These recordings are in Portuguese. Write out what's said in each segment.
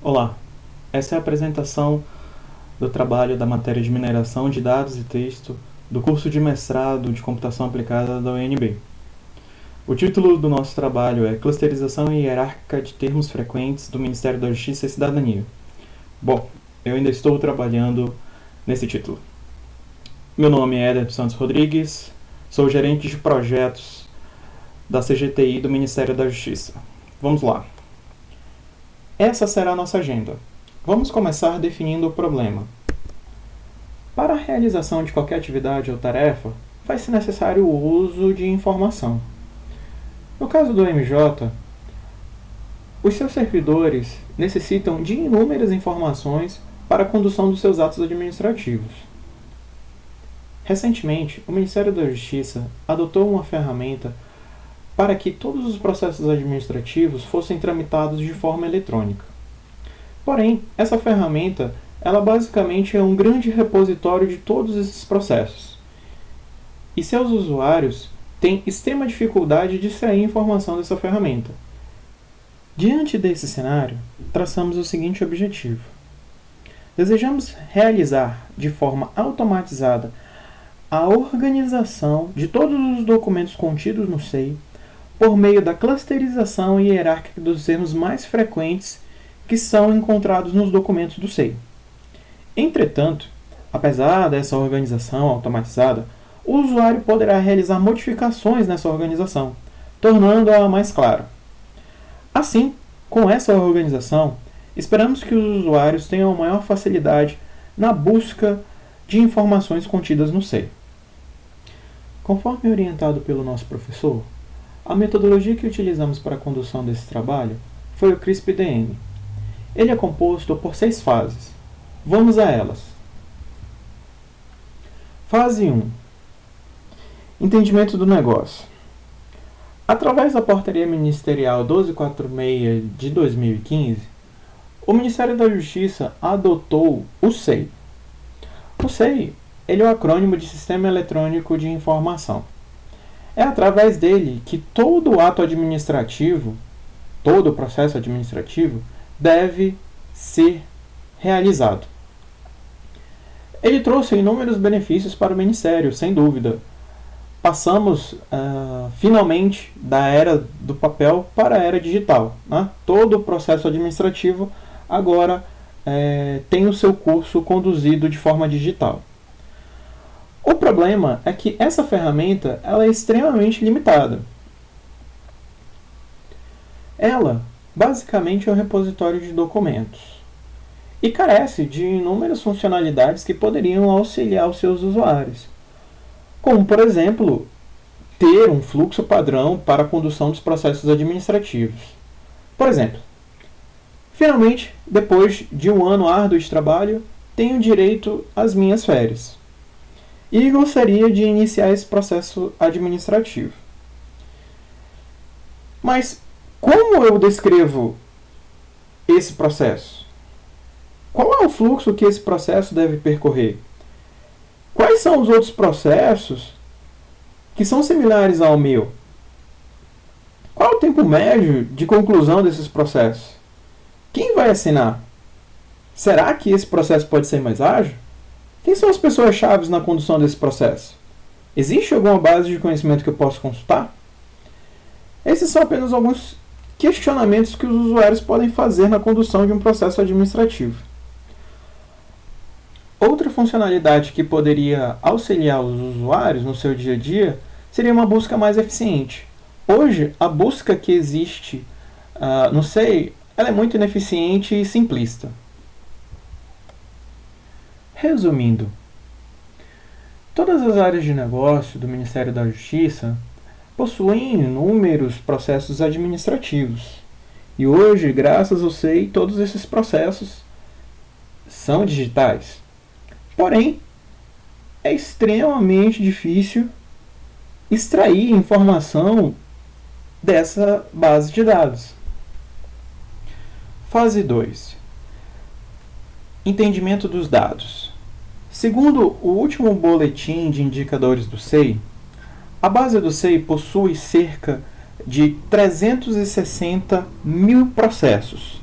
Olá, essa é a apresentação do trabalho da matéria de mineração de dados e texto do curso de mestrado de computação aplicada da UNB. O título do nosso trabalho é Clusterização Hierárquica de Termos Frequentes do Ministério da Justiça e Cidadania. Bom, eu ainda estou trabalhando nesse título. Meu nome é Éder dos Santos Rodrigues, sou gerente de projetos da CGTI do Ministério da Justiça. Vamos lá. Essa será a nossa agenda. Vamos começar definindo o problema. Para a realização de qualquer atividade ou tarefa, faz-se necessário o uso de informação. No caso do MJ, os seus servidores necessitam de inúmeras informações para a condução dos seus atos administrativos. Recentemente, o Ministério da Justiça adotou uma ferramenta para que todos os processos administrativos fossem tramitados de forma eletrônica. Porém, essa ferramenta, ela basicamente é um grande repositório de todos esses processos. E seus usuários têm extrema dificuldade de extrair informação dessa ferramenta. Diante desse cenário, traçamos o seguinte objetivo. Desejamos realizar de forma automatizada a organização de todos os documentos contidos no SEI por meio da clusterização hierárquica dos termos mais frequentes que são encontrados nos documentos do SEI. Entretanto, apesar dessa organização automatizada, o usuário poderá realizar modificações nessa organização, tornando-a mais clara. Assim, com essa organização, esperamos que os usuários tenham maior facilidade na busca de informações contidas no SEI. Conforme orientado pelo nosso professor, a metodologia que utilizamos para a condução desse trabalho foi o CRISP-DM. Ele é composto por 6 fases. Vamos a elas. Fase 1. Entendimento do negócio. Através da Portaria Ministerial 1246 de 2015, o Ministério da Justiça adotou o SEI. O SEI ele é o acrônimo de Sistema Eletrônico de Informação. É através dele que todo ato administrativo, todo o processo administrativo, deve ser realizado. Ele trouxe inúmeros benefícios para o Ministério, sem dúvida. Passamos finalmente da era do papel para a era digital. Né? Todo o processo administrativo agora tem o seu curso conduzido de forma digital. O problema é que essa ferramenta ela é extremamente limitada. Ela, basicamente, é um repositório de documentos e carece de inúmeras funcionalidades que poderiam auxiliar os seus usuários, como, por exemplo, ter um fluxo padrão para a condução dos processos administrativos. Por exemplo, finalmente, depois de um ano árduo de trabalho, tenho direito às minhas férias e gostaria de iniciar esse processo administrativo. Mas como eu descrevo esse processo? Qual é o fluxo que esse processo deve percorrer? Quais são os outros processos que são similares ao meu? Qual é o tempo médio de conclusão desses processos? Quem vai assinar? Será que esse processo pode ser mais ágil? Quem são as pessoas-chave na condução desse processo? Existe alguma base de conhecimento que eu posso consultar? Esses são apenas alguns questionamentos que os usuários podem fazer na condução de um processo administrativo. Outra funcionalidade que poderia auxiliar os usuários no seu dia a dia seria uma busca mais eficiente. Hoje, a busca que existe no SEI ela é muito ineficiente e simplista. Resumindo, todas as áreas de negócio do Ministério da Justiça possuem inúmeros processos administrativos. E hoje, graças ao SEI, todos esses processos são digitais. Porém, é extremamente difícil extrair informação dessa base de dados. Fase 2. Entendimento dos dados. Segundo o último boletim de indicadores do SEI, a base do SEI possui cerca de 360 mil processos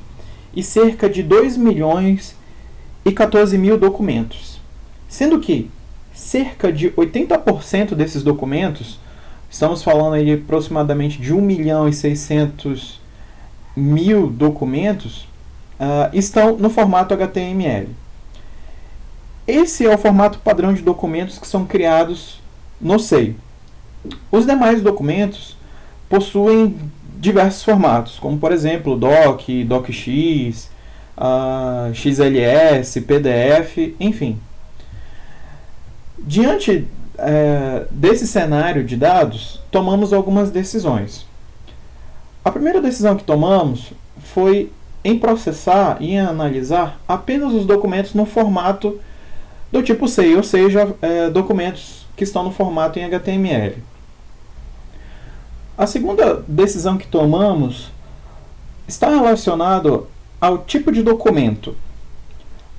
e cerca de 2.014.000 documentos, sendo que cerca de 80% desses documentos, estamos falando aí de aproximadamente de 1.600.000 documentos, estão no formato HTML. Esse é o formato padrão de documentos que são criados no SEI. Os demais documentos possuem diversos formatos, como por exemplo Doc, DocX, XLS, PDF, enfim. Diante desse cenário de dados, tomamos algumas decisões. A primeira decisão que tomamos foi em processar e em analisar apenas os documentos no formato do tipo SEI, ou seja, documentos que estão no formato em HTML. A segunda decisão que tomamos está relacionado ao tipo de documento.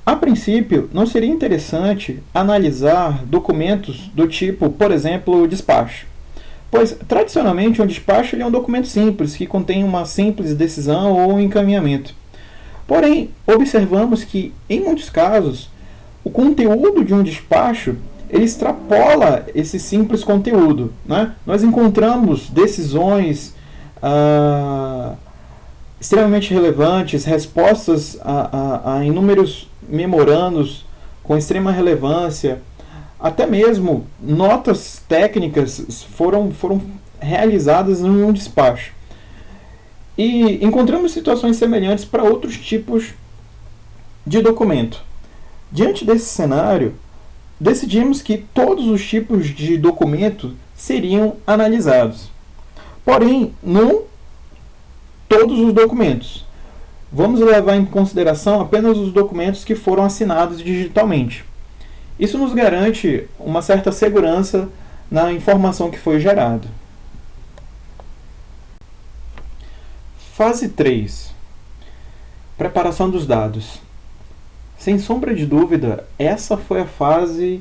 A princípio, não seria interessante analisar documentos do tipo, por exemplo, despacho, pois tradicionalmente um despacho é um documento simples que contém uma simples decisão ou encaminhamento. Porém, observamos que, em muitos casos, o conteúdo de um despacho ele extrapola esse simples conteúdo, né? Nós encontramos decisões extremamente relevantes, respostas a inúmeros memorandos com extrema relevância, até mesmo notas técnicas foram realizadas em um despacho. E encontramos situações semelhantes para outros tipos de documento. Diante desse cenário, decidimos que todos os tipos de documento seriam analisados. Porém, não todos os documentos. Vamos levar em consideração apenas os documentos que foram assinados digitalmente. Isso nos garante uma certa segurança na informação que foi gerada. Fase 3. Preparação dos dados. Sem sombra de dúvida, essa foi a fase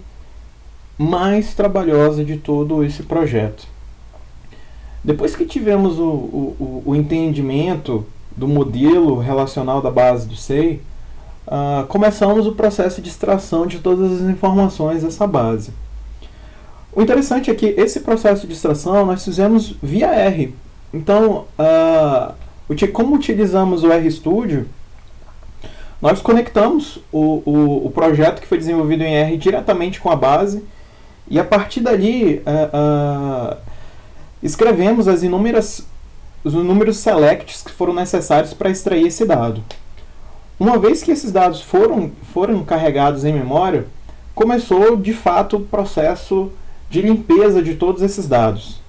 mais trabalhosa de todo esse projeto. Depois que tivemos o entendimento do modelo relacional da base do SEI, começamos o processo de extração de todas as informações dessa base. O interessante é que esse processo de extração nós fizemos via R. Então, como utilizamos o RStudio, nós conectamos o projeto que foi desenvolvido em R diretamente com a base e a partir dali escrevemos os inúmeros selects que foram necessários para extrair esse dado. Uma vez que esses dados foram carregados em memória, começou de fato o processo de limpeza de todos esses dados.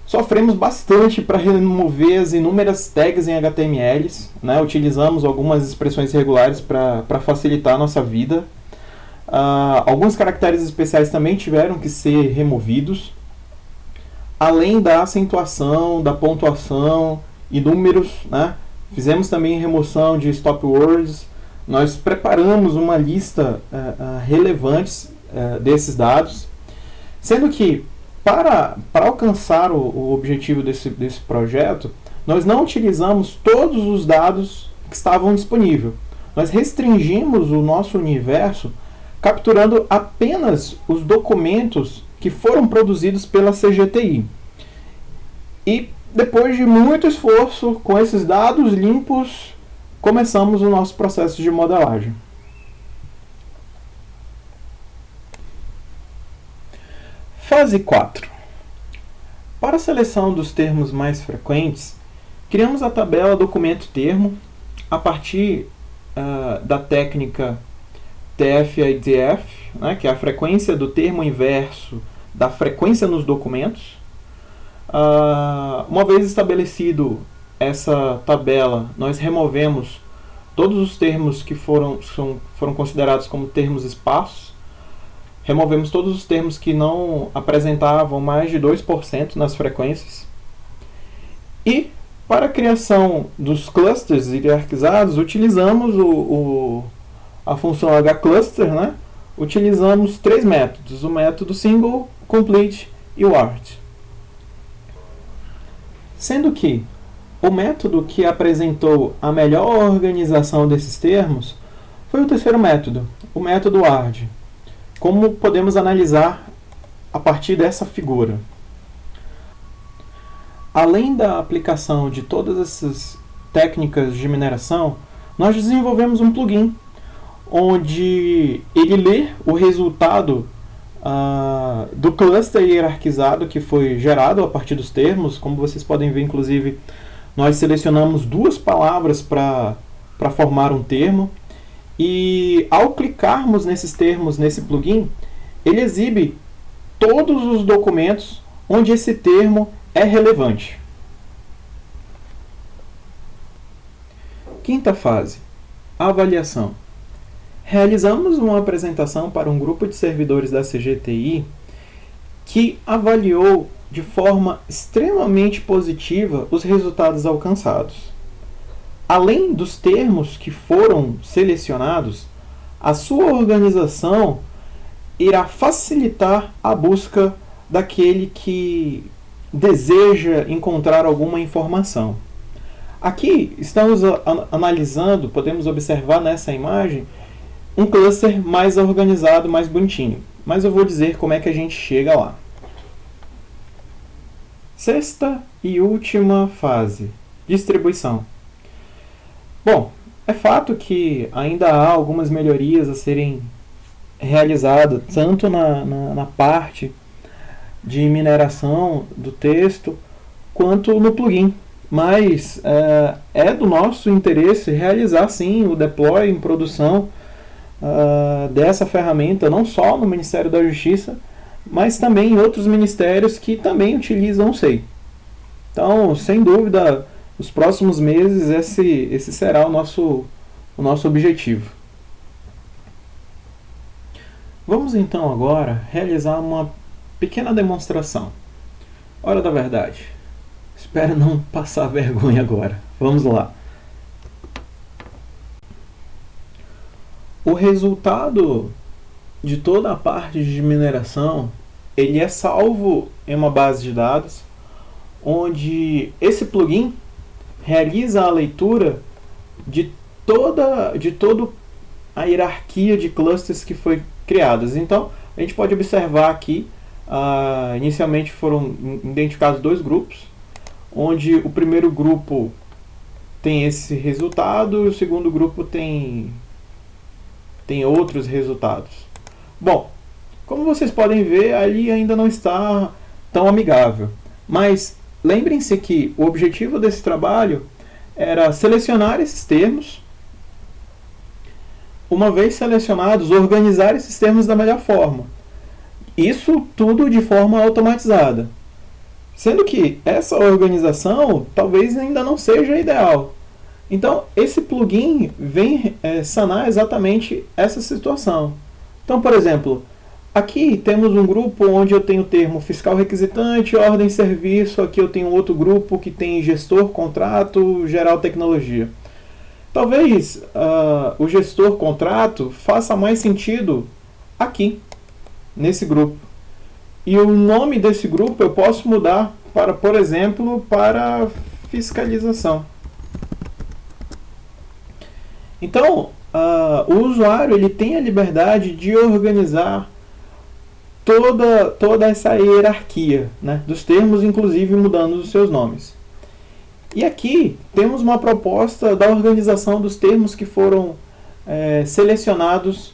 Sofremos bastante para remover as inúmeras tags em HTML, né? Utilizamos algumas expressões regulares para facilitar a nossa vida. Alguns caracteres especiais também tiveram que ser removidos, além da acentuação, da pontuação e números, né? Fizemos também remoção de stop words. Nós preparamos uma lista relevante desses dados, sendo que para alcançar o objetivo desse projeto, nós não utilizamos todos os dados que estavam disponíveis. Nós restringimos o nosso universo capturando apenas os documentos que foram produzidos pela CGTI. E depois de muito esforço, com esses dados limpos, começamos o nosso processo de modelagem. Fase 4. Para a seleção dos termos mais frequentes, criamos a tabela documento-termo a partir da técnica TF-IDF, né, que é a frequência do termo inverso da frequência nos documentos. Uma vez estabelecido essa tabela, nós removemos todos os termos que foram considerados como termos esparsos. Removemos todos os termos que não apresentavam mais de 2% nas frequências. E, para a criação dos clusters hierarquizados, utilizamos a função hcluster, né? Utilizamos 3 métodos, o método single, complete e wart. Sendo que, O método que apresentou a melhor organização desses termos foi o terceiro método, o método ARD. Como podemos analisar a partir dessa figura? Além da aplicação de todas essas técnicas de mineração, nós desenvolvemos um plugin onde ele lê o resultado do cluster hierarquizado que foi gerado a partir dos termos. Como vocês podem ver, inclusive, nós selecionamos duas palavras para formar um termo, e ao clicarmos nesses termos nesse plugin, ele exibe todos os documentos onde esse termo é relevante. Quinta fase, avaliação. Realizamos uma apresentação para um grupo de servidores da CGTI que avaliou de forma extremamente positiva os resultados alcançados. Além dos termos que foram selecionados, a sua organização irá facilitar a busca daquele que deseja encontrar alguma informação. Aqui estamos analisando, podemos observar nessa imagem, um cluster mais organizado, mais bonitinho. Mas eu vou dizer como é que a gente chega lá. Sexta e última fase, distribuição. Bom, é fato que ainda há algumas melhorias a serem realizadas, tanto na parte de mineração do texto, quanto no plugin. Mas é do nosso interesse realizar sim o deploy em produção dessa ferramenta, não só no Ministério da Justiça, mas também em outros ministérios que também utilizam o SEI. Então, sem dúvida, nos próximos meses esse será o nosso objetivo. Vamos então agora realizar uma pequena demonstração. Hora da verdade. Espero não passar vergonha agora. Vamos lá. O resultado de toda a parte de mineração, ele é salvo em uma base de dados, onde esse plugin realiza a leitura de toda a hierarquia de clusters que foi criadas. Então, a gente pode observar aqui, inicialmente foram identificados dois grupos, onde o primeiro grupo tem esse resultado e o segundo grupo tem outros resultados. Bom, como vocês podem ver, ali ainda não está tão amigável. Mas lembrem-se que o objetivo desse trabalho era selecionar esses termos. Uma vez selecionados, organizar esses termos da melhor forma. Isso tudo de forma automatizada. Sendo que essa organização talvez ainda não seja ideal. Então, esse plugin vem sanar exatamente essa situação. Então, por exemplo, aqui temos um grupo onde eu tenho o termo fiscal requisitante, ordem serviço. Aqui eu tenho outro grupo que tem gestor, contrato, geral tecnologia. Talvez o gestor contrato faça mais sentido aqui, nesse grupo. E o nome desse grupo eu posso mudar para, por exemplo, para fiscalização. Então, o usuário ele tem a liberdade de organizar toda essa hierarquia, né, dos termos, inclusive mudando os seus nomes. E aqui temos uma proposta da organização dos termos que foram selecionados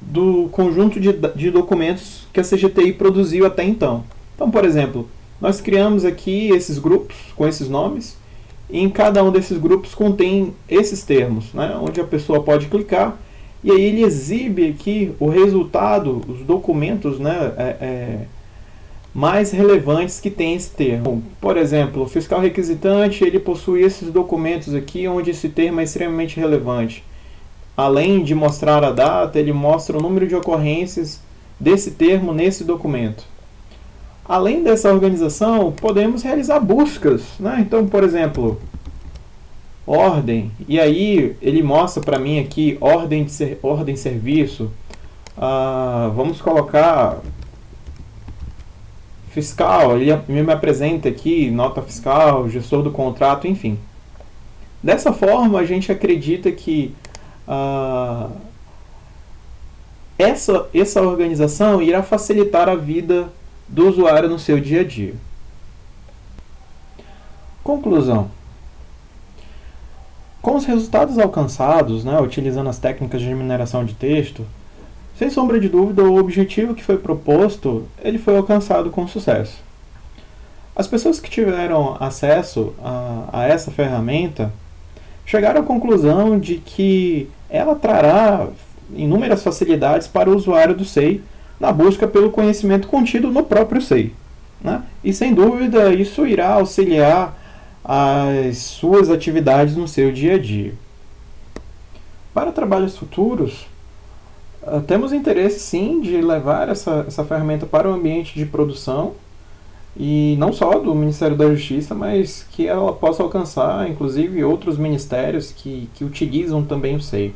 do conjunto de documentos que a CGTI produziu até então. Então, por exemplo, nós criamos aqui esses grupos com esses nomes, e em cada um desses grupos contém esses termos, né, onde a pessoa pode clicar, e aí ele exibe aqui o resultado, os documentos, né, mais relevantes que tem esse termo. Por exemplo, o fiscal requisitante, ele possui esses documentos aqui, onde esse termo é extremamente relevante. Além de mostrar a data, ele mostra o número de ocorrências desse termo nesse documento. Além dessa organização, podemos realizar buscas, né? Então, por exemplo, ordem, e aí ele mostra para mim aqui ordem serviço. Vamos colocar fiscal, ele me apresenta aqui nota fiscal, gestor do contrato, enfim. Dessa forma, a gente acredita que essa organização irá facilitar a vida do usuário no seu dia a dia. Conclusão. Com os resultados alcançados, utilizando as técnicas de mineração de texto, sem sombra de dúvida, o objetivo que foi proposto, ele foi alcançado com sucesso. As pessoas que tiveram acesso a essa ferramenta chegaram à conclusão de que ela trará inúmeras facilidades para o usuário do SEI na busca pelo conhecimento contido no próprio SEI. E sem dúvida isso irá auxiliar as suas atividades no seu dia a dia. Para trabalhos futuros, temos interesse sim de levar essa ferramenta para o ambiente de produção, e não só do Ministério da Justiça, mas que ela possa alcançar inclusive outros ministérios que utilizam também o SEI.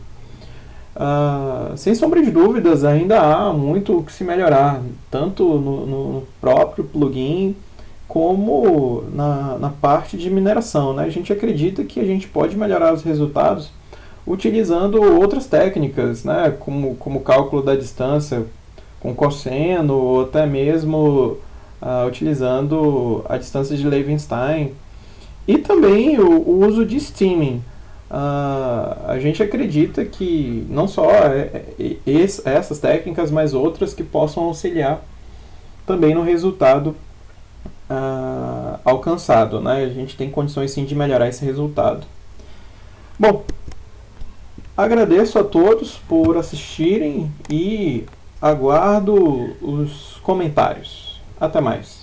Sem sombra de dúvidas, ainda há muito o que se melhorar, tanto no próprio plugin como na parte de mineração. A gente acredita que a gente pode melhorar os resultados utilizando outras técnicas, como cálculo da distância com cosseno, ou até mesmo utilizando a distância de Levenshtein, e também o uso de steaming. A gente acredita que não só essas técnicas, mas outras que possam auxiliar também no resultado alcançado. A gente tem condições sim de melhorar esse resultado. Bom, agradeço a todos por assistirem e aguardo os comentários. Até mais.